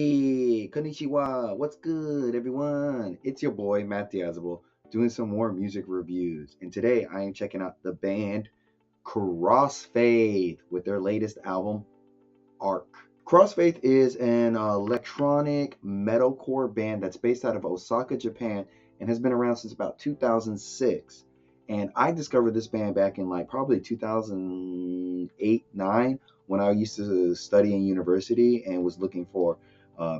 Hey, konnichiwa, what's good, everyone? It's your boy, Matt Diazable, doing some more music reviews. And today I am checking out the band Crossfaith with their latest album, Arc. Crossfaith is an electronic metalcore band that's based out of Osaka, Japan, and has been around since about 2006. And I discovered this band back in probably 2008-9 when I used to study in university and was looking for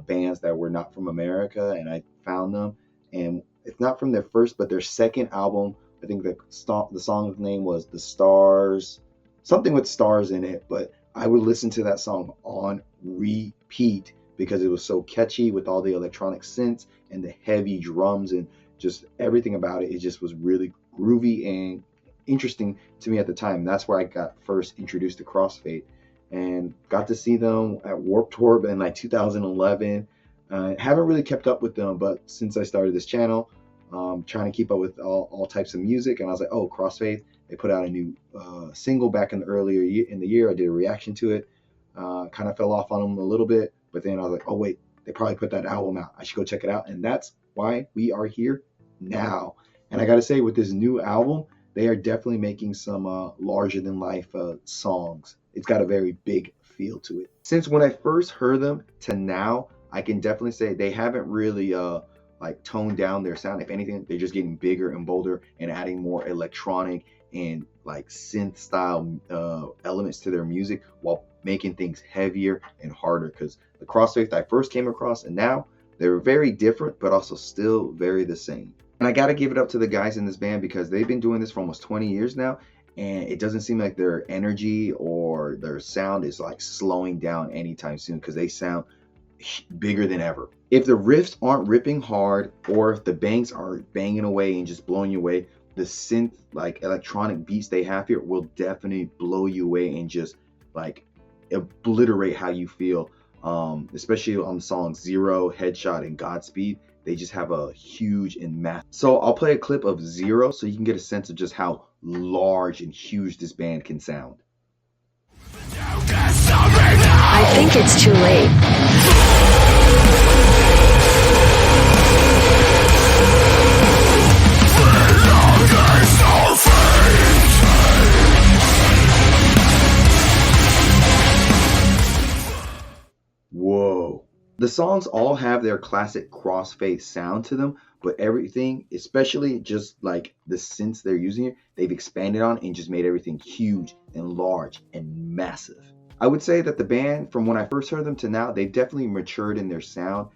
bands that were not from America, and I found them. And it's not from their first, but their second album. I think the song's name was The Stars, something with stars in it, but I would listen to that song on repeat because it was so catchy with all the electronic synths and the heavy drums and just everything about it. It just was really groovy and interesting to me at the time. That's where I got first introduced to Crossfaith and got to see them at Warped Tour in 2011. Haven't really kept up with them, but since I started this channel, trying to keep up with all types of music, and I was like, oh, Crossfaith, they put out a new single back in the earlier in the year. I did a reaction to it, kind of fell off on them a little bit, but then I was like, oh wait, they probably put that album out. I should go check it out, and that's why we are here now. And I gotta say, with this new album, they are definitely making some larger than life songs. It's got a very big feel to it. Since when I first heard them to now, I can definitely say they haven't really toned down their sound. If anything, they're just getting bigger and bolder and adding more electronic and synth style elements to their music while making things heavier and harder. Because the Crossfaith I first came across and now, they're very different, but also still very the same. And I got to give it up to the guys in this band because they've been doing this for almost 20 years now, and it doesn't seem like their energy or their sound is slowing down anytime soon because they sound bigger than ever. If the riffs aren't ripping hard or if the bangs are banging away and just blowing you away, the synth electronic beats they have here will definitely blow you away and just obliterate how you feel, especially on the songs Zero, Headshot, and Godspeed. They just have a huge and massive. So I'll play a clip of Zero so you can get a sense of just how large and huge this band can sound. I think it's too late. Whoa. The songs all have their classic Crossfaith sound to them, but everything, especially just the synths they're using here, they've expanded on and just made everything huge and large and massive. I would say that the band, from when I first heard them to now, they've definitely matured in their sound.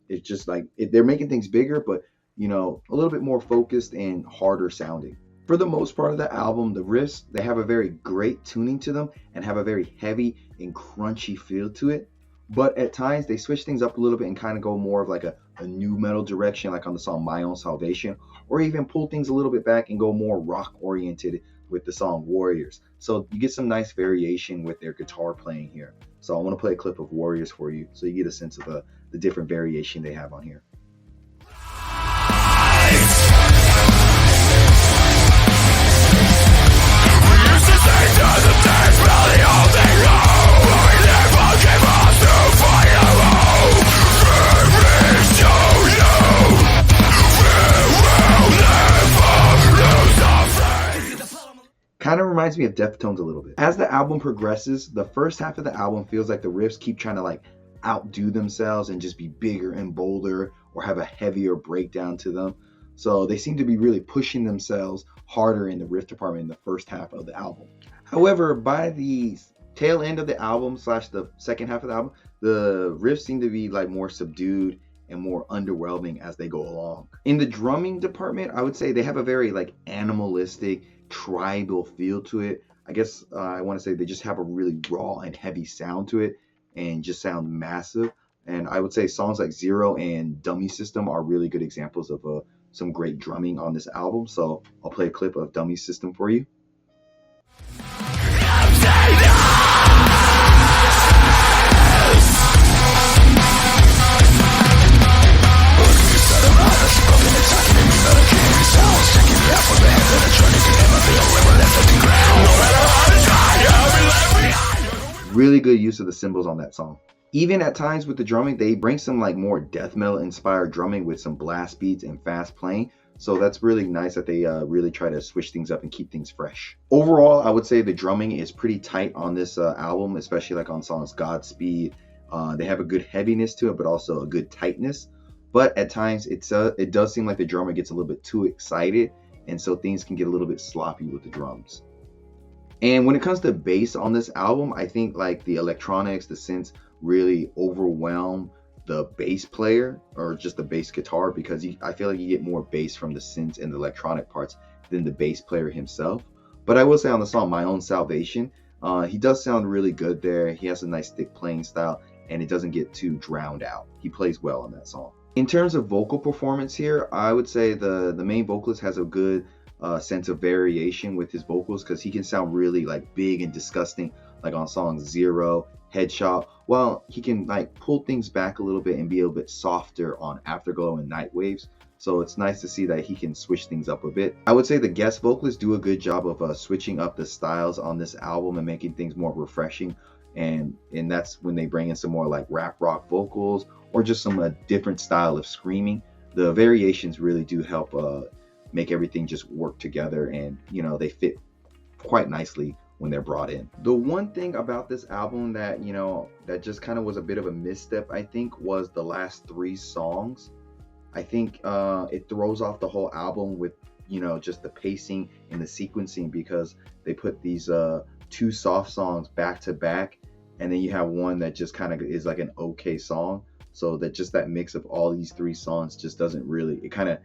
It's just they're making things bigger, but a little bit more focused and harder sounding. For the most part of the album, the riffs, they have a very great tuning to them and have a very heavy and crunchy feel to it. But at times they switch things up a little bit and kind of go more of a new metal direction, like on the song My Own Salvation, or even pull things a little bit back and go more rock oriented with the song Warriors. So you get some nice variation with their guitar playing here. So I want to play a clip of Warriors for you so you get a sense of the different variation they have on here. Kind of reminds me of Deftones a little bit. As the album progresses, the first half of the album feels like the riffs keep trying to outdo themselves and just be bigger and bolder or have a heavier breakdown to them. So they seem to be really pushing themselves harder in the riff department in the first half of the album. However, by the tail end of the album / the second half of the album, the riffs seem to be more subdued and more underwhelming as they go along. In the drumming department, I would say they have a very animalistic, tribal feel to it. I guess I want to say they just have a really raw and heavy sound to it and just sound massive. And I would say songs like Zero and Dummy System are really good examples of some great drumming on this album. So I'll play a clip of Dummy System for you. Really good use of the cymbals on that song. Even at times with the drumming, they bring some like more death metal inspired drumming with some blast beats and fast playing. So that's really nice that they really try to switch things up and keep things fresh. Overall, I would say the drumming is pretty tight on this album, especially like on songs Godspeed. They have a good heaviness to it, but also a good tightness. But at times, it does seem like the drummer gets a little bit too excited, and so things can get a little bit sloppy with the drums. And when it comes to bass on this album, I think like the electronics, the synths really overwhelm the bass player or just the bass guitar, because I feel like you get more bass from the synths and the electronic parts than the bass player himself. But I will say on the song My Own Salvation, he does sound really good there. He has a nice thick playing style, and it doesn't get too drowned out. He plays well on that song. In terms of vocal performance here, I would say the main vocalist has a good sense of variation with his vocals, because he can sound really like big and disgusting, like on songs Zero, Headshot, while he can like pull things back a little bit and be a little bit softer on Afterglow and Night Waves. So it's nice to see that he can switch things up a bit. I would say the guest vocalists do a good job of switching up the styles on this album and making things more refreshing. And that's when they bring in some more like rap rock vocals or just some different style of screaming. The variations really do help make everything just work together, and you know, they fit quite nicely when they're brought in. The one thing about this album that, you know, that just kind of was a bit of a misstep, I think, was the last 3 songs. I think it throws off the whole album with, you know, just the pacing and the sequencing, because they put these 2 soft songs back to back, and then you have one that just kind of is like an okay song. So that just that mix of all these 3 songs just doesn't really, it kind of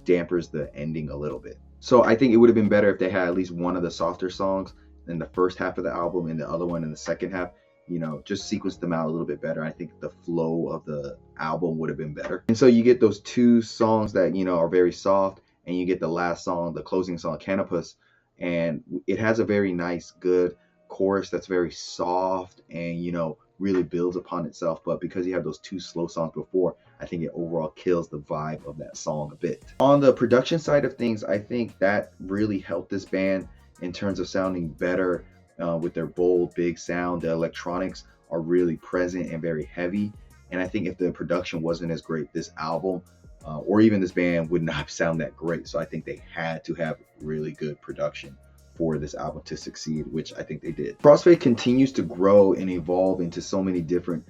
dampers the ending a little bit. So I think it would have been better if they had at least one of the softer songs in the first half of the album and the other one in the second half. You know, just sequence them out a little bit better. I think the flow of the album would have been better. And so you get those 2 songs that, you know, are very soft, and you get the last song, the closing song, Canopus, and it has a very nice, good chorus that's very soft and, you know, really builds upon itself. But because you have those 2 slow songs before, I think it overall kills the vibe of that song a bit. On the production side of things, I think that really helped this band in terms of sounding better with their bold, big sound. The electronics are really present and very heavy. And I think if the production wasn't as great, this album or even this band would not sound that great. So I think they had to have really good production for this album to succeed, which I think they did. Crossfaith continues to grow and evolve into so many different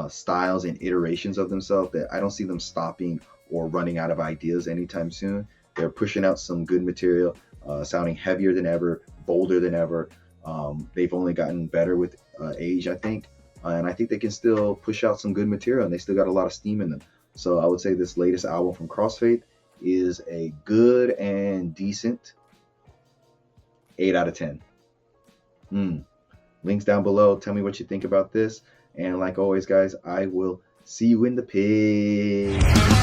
styles and iterations of themselves that I don't see them stopping or running out of ideas anytime soon. They're pushing out some good material, sounding heavier than ever, bolder than ever. They've only gotten better with age, I think, and I think they can still push out some good material, and they still got a lot of steam in them. So I would say this latest album from Crossfaith is a good and decent 8 out of 10. Links down below. Tell me what you think about this. And like always, guys, I will see you in the pig.